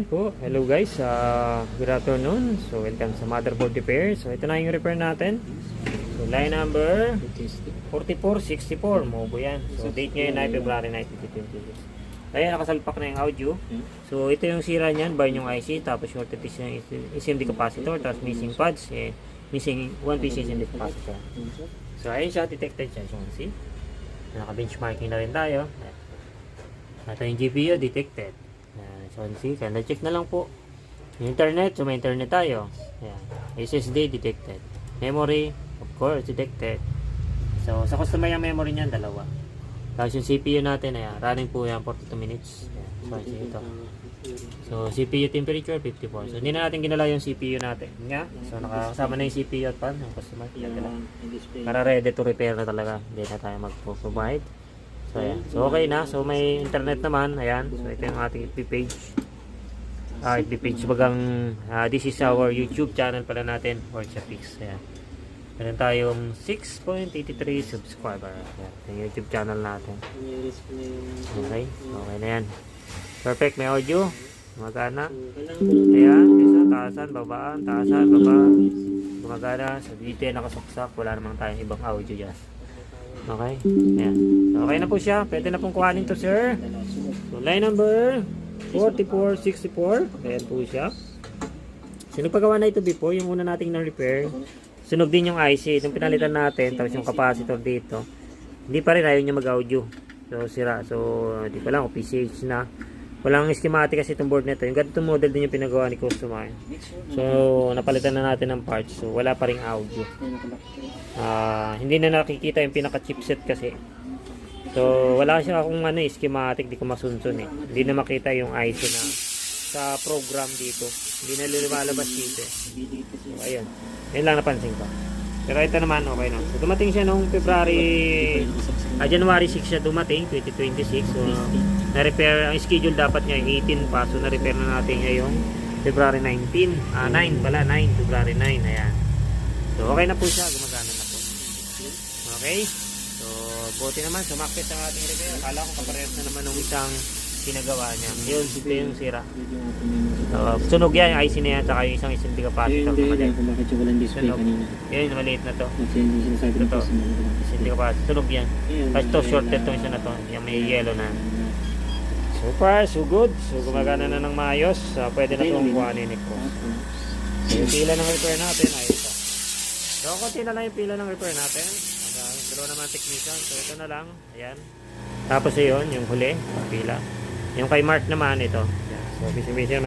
Po, hello guys, good afternoon. So welcome sa motherboard repair. So ito na yung repair natin. So line number 4464, Mobo yan. So date ngayon ay February 9, 2026. Ayan, nakasalpak na yung audio. So ito yung sira niyan, bar yung IC, tapos shorted is yung SMD capacitor, tapos missing pads, missing one piece SMD capacitor. So ayun siya, detected siya. So see, naka-benchmarking na rin tayo. Ito yung GPU, detected. So, see, kaya check na lang po. Yung internet, so may internet tayo. Ayan. SSD detected. Memory, of course, detected. So, sa customer yung memory niyan, dalawa. Tapos yung CPU natin, ayan, running po yan 42 minutes. Ayan. So, see ito. So, CPU temperature, 54. So, hindi na natin ginala yung CPU natin. Nga. So, nakasama na yung CPU at pan, yung customer. Para ready to repair na talaga. Hindi na tayo mag-provide. So, ayan. So, okay na. So, may internet naman. Ayan. So, ito yung ating FB page. FB page. Bagang, this is our YouTube channel pala natin. Workshopix. Ayan. Meron tayong 6.83 subscriber. Ayan. Ito yung YouTube channel natin. Okay. Okay na yan. Perfect. May audio. Gumagana. Ayan. Isa. Taasan. Babaan. Taasan. Babaan. Gumagana. So, dito nakasuksak. Wala namang tayong ibang audio dyan. Okay. Ayan. So, okay na po siya. Pwede na pong kuhanin to, sir. So, line number 4464. Ayan po siya. So, nagpagawa na ito before. Yung una nating na-repair. Sunog din yung IC. Itong pinalitan natin. Tapos yung capacitor dito. Hindi pa rin. Ayaw niya mag-audio. So, sira. So, hindi pa lang. O PCH na. Walang schematic kasi itong board nito. Yung ganitong model din yung pinagawa ni customer. So, napalitan na natin ng parts. So, wala pa ring audio. Hindi na nakikita yung pinaka chipset kasi. So, wala siya akong schematic. Di ko masunsun eh. Hindi na makita yung IC na sa program dito. Hindi na lumalabas dito eh. So, ayun. Yan lang napansin ko. Pero ito naman, okay na. So, dumating siya noong January 6 siya dumating, 2026. So, na-repair, ang schedule dapat niya 18 pa. So, na-repair na natin ngayong February 19. 9 pala, 9. February 9. Ayan. So, okay na po siya. Gumagana na po. Okay. So, buti naman. Sumakit ang ating repair. Akala ko kaparehas na naman ng isang pinagawa niya. Yun, ito yung sira. So, sunog yan. Yung IC na yan. Saka yung isang SMD capacitor. Sunog. Yan, maliit na to. Ito. SMD capacitor. Sunog yan. Tapos ito, shorted itong isa na to. Yung may yellow na. So far, so good. So, gumagana na ng maayos. Pwede na itong kuhanin ni Cross. So, yung pila ng repair natin ay ito. So, konti na lang yung pila ng repair natin. Dalawa naman technician. So, ito na lang. Ayan. Tapos yun, yung huli. Pila. Yung kay Mark naman, ito. So, busy